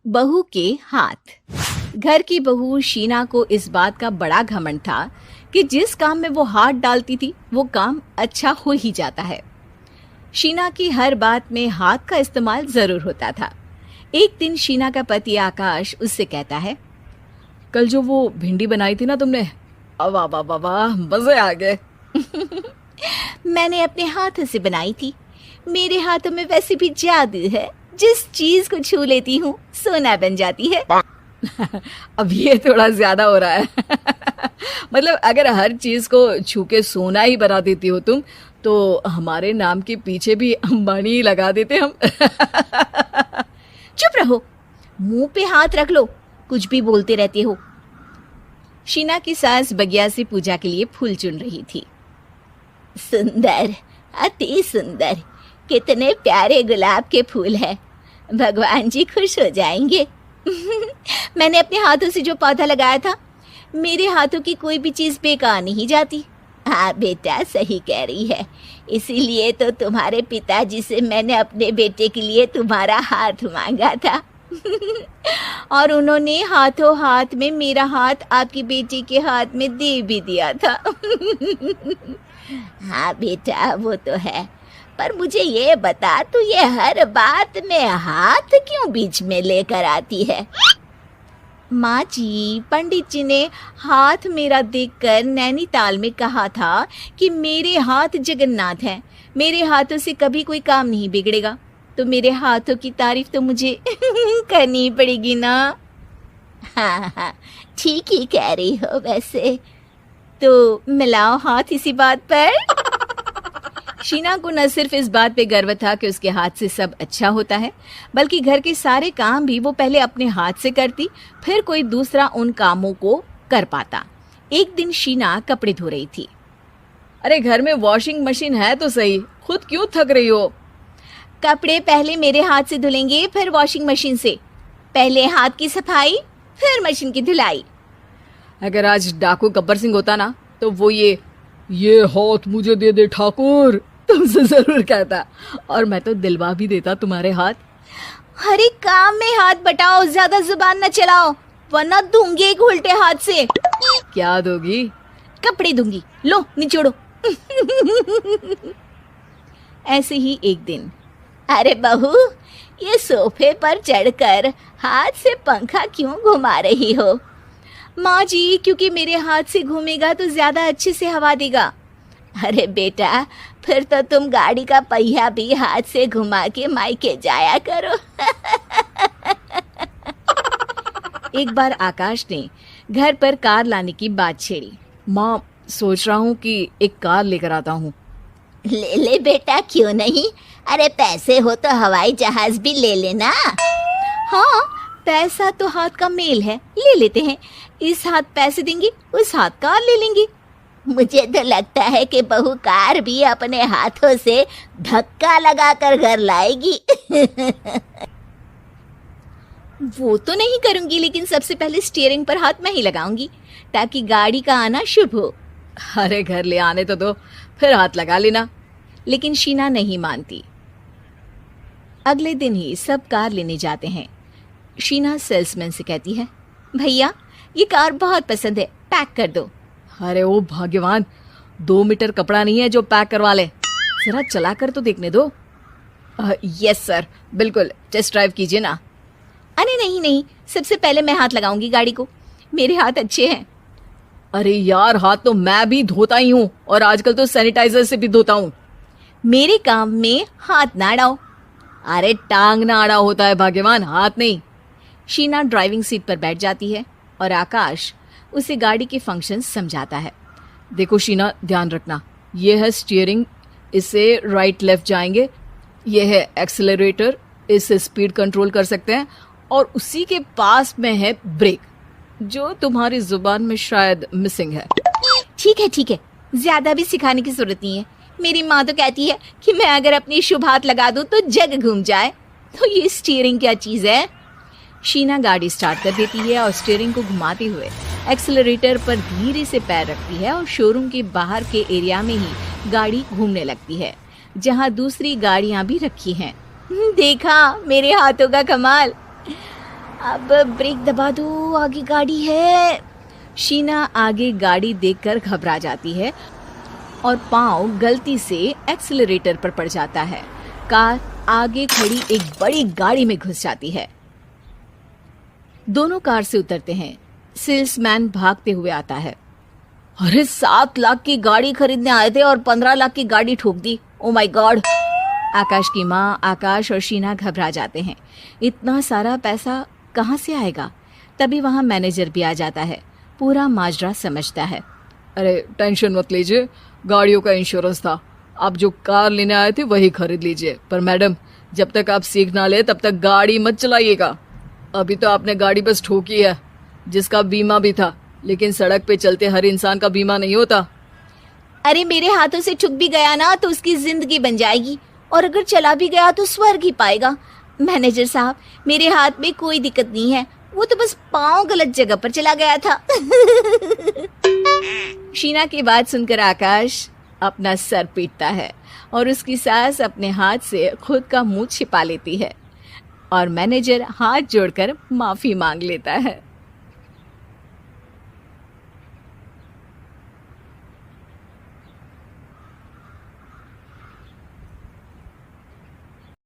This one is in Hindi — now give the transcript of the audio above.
बहू के हाथ। घर की बहू शीना को इस बात का बड़ा घमंड था कि जिस काम में वो हाथ डालती थी वो काम अच्छा हो ही जाता है। शीना की हर बात में हाथ का इस्तेमाल जरूर होता था। एक दिन शीना का पति आकाश उससे कहता है, कल जो वो भिंडी बनाई थी ना तुमने, वाह वाह वाह वाह, मजे आ गए। मैंने अपने हाथों से बनाई थी। मेरे हाथों में वैसे भी जादू है, जिस चीज को छू लेती हूँ सोना बन जाती है। अब ये थोड़ा ज्यादा हो रहा है। मतलब अगर हर चीज को छू के सोना ही बना देती हो तुम, तो हमारे नाम के पीछे भी अंबानी ही लगा देते हम। चुप रहो, मुंह पे हाथ रख लो, कुछ भी बोलते रहते हो। शीना की सास बगिया से पूजा के लिए फूल चुन रही थी। सुंदर, अति सुंदर, कितने प्यारे गुलाब के फूल हैं। भगवान जी खुश हो जाएंगे। मैंने अपने हाथों से जो पौधा लगाया था, मेरे हाथों की कोई भी चीज बेकार नहीं जाती। हाँ बेटा, सही कह रही है। इसीलिए तो तुम्हारे पिताजी से मैंने अपने बेटे के लिए तुम्हारा हाथ मांगा था। और उन्होंने हाथों हाथ में मेरा हाथ आपकी बेटी के हाथ में दे भी दिया था। हाँ बेटा, वो तो है, पर मुझे ये बता, तू ये हर बात में हाथ क्यों बीच में लेकर आती है? माँ जी, पंडित जी ने हाथ मेरा देखकर नैनीताल में कहा था कि मेरे हाथ जगन्नाथ हैं, मेरे हाथों से कभी कोई काम नहीं बिगड़ेगा। तो मेरे हाथों की तारीफ तो मुझे करनी पड़ेगी ना। हाँ हाँ, ठीक ही कह रही हो। वैसे तो मिलाओ हाथ इसी बात पर। शीना को न सिर्फ इस बात पे गर्व था कि उसके हाथ से सब अच्छा होता है, बल्कि घर के सारे काम भी वो पहले अपने हाथ से करती, फिर कोई दूसरा उन कामों को कर पाता। एक दिन शीना कपड़े धो रही थी। अरे घर में वॉशिंग मशीन है तो सही, खुद क्यों थक रही हो? कपड़े पहले मेरे हाथ से धुलेंगे, फिर वॉशिंग मशीन से। पहले हाथ की सफाई, फिर मशीन की धुलाई। अगर आज डाकू गब्बर सिंह होता ना, तो वो ये हाथ मुझे दे दे ठाकुर तुमसे जरूर कहता, और मैं तो दिलवा भी देता तुम्हारे हाथ। हर एक काम में हाथ बटाओ, ज्यादा जुबान न चलाओ, वरना दूंगी एक उल्टे हाथ से। क्या दोगी? कपड़े दूंगी, लो निचोड़ो। ऐसे ही एक दिन, अरे बहू, ये सोफे पर चढ़कर हाथ से पंखा क्यों घुमा रही हो? माँ जी, क्योंकि मेरे हाथ से घूमेगा तो ज्यादा अच्छे से हवा देगा। अरे बेटा, फिर तो तुम गाड़ी का पहिया भी हाथ से घुमा के मायके जाया करो। एक बार आकाश ने घर पर कार लाने की बात छेड़ी। माँ, सोच रहा हूँ कि एक कार लेकर आता हूँ। ले ले बेटा, क्यों नहीं? अरे पैसे हो तो हवाई जहाज भी ले लेना। हाँ, पैसा तो हाथ का मेल है, ले लेते हैं। इस हाथ पैसे देंगी, उस हाथ कार ले लेंगी। मुझे तो लगता है कि बहू कार भी अपने हाथों से धक्का लगाकर घर लाएगी। वो तो नहीं करूंगी, लेकिन सबसे पहले स्टीयरिंग पर हाथ मैं ही लगाऊंगी, ताकि गाड़ी का आना शुभ हो। अरे घर ले आने तो दो, फिर हाथ लगा लेना। लेकिन शीना नहीं मानती। अगले दिन ही सब कार लेने जाते हैं। शीना सेल्समैन से कहती है, भैया ये कार बहुत पसंद है, पैक कर दो। अरे ओ भाग्यवान, 2 मीटर कपड़ा नहीं है जो पैक करवा ले, जरा चला कर तो देखने दो। यस सर, बिल्कुल, टेस्ट ड्राइव कीजिए ना। अरे नहीं नहीं, सबसे पहले मैं हाथ लगाऊंगी गाड़ी को, मेरे हाथ अच्छे हैं। अरे यार, हाथ तो मैं भी धोता ही हूँ, और आजकल तो सैनिटाइजर से भी धोता हूँ। मेरे काम में हाथ ना अड़ाओ। अरे टांग ना अड़ा होता है भाग्यवान, हाथ नहीं। शीना ड्राइविंग सीट पर बैठ जाती है और आकाश उसे गाड़ी के फंक्शन समझाता है। देखो शीना, ध्यान रखना, ये है स्टीयरिंग, इससे राइट लेफ्ट जाएंगे। ये है एक्सेलरेटर, इससे स्पीड कंट्रोल कर सकते हैं। और उसी के पास में है ब्रेक, जो तुम्हारी जुबान में शायद मिसिंग है। ठीक है, ज्यादा भी सिखाने की जरूरत नहीं है। मेरी माँ तो कहती है कि मैं अगर अपनी शुभ हाथ लगा दूं तो जग घूम जाए, तो ये स्टीयरिंग क्या चीज है? शीना गाड़ी स्टार्ट कर देती है और स्टीयरिंग को घुमाते हुए एक्सेलरेटर पर धीरे से पैर रखती है और शोरूम के बाहर के एरिया में ही गाड़ी घूमने लगती है, जहाँ दूसरी गाड़ियाँ भी रखी हैं। देखा मेरे हाथों का कमाल। अब ब्रेक दबा दो, आगे गाड़ी है। शीना आगे गाड़ी देखकर घबरा जाती है और पाँव गलती से एक्सीलरेटर पर पड़ जाता है। कार आगे खड़ी एक बड़ी गाड़ी में घुस जाती है। दोनों कार से उतरते हैं। सेल्समैन भागते हुए आता है। अरे 7 लाख की गाड़ी खरीदने आए थे और 15 लाख की गाड़ी ठोक दी। Oh my God. आकाश की माँ, आकाश और शीना घबरा जाते हैं। इतना सारा पैसा कहाँ से आएगा? तभी वहाँ मैनेजर भी आ जाता है। पूरा माजरा समझता है। अरे टेंशन मत लीजिए, गाड़ियों का इंश्योरेंस था। आप जो कार लेने आए थे वही खरीद लीजिए। पर मैडम, जब तक आप सीख ना ले तब तक गाड़ी मत चलाइएगा। अभी तो आपने गाड़ी बस ठोकी है, जिसका बीमा भी था, लेकिन सड़क पे चलते हर इंसान का बीमा नहीं होता। अरे मेरे हाथों से ठुक भी गया ना तो उसकी जिंदगी बन जाएगी, और अगर चला भी गया तो स्वर्ग ही पाएगा। मैनेजर साहब, मेरे हाथ में कोई दिक्कत नहीं है, वो तो बस पाँव गलत जगह पर चला गया था। शीना की बात सुनकर आकाश अपना सर पीटता है और उसकी सास अपने हाथ से खुद का मुंह छिपा लेती है और मैनेजर हाथ जोड़कर माफी मांग लेता है।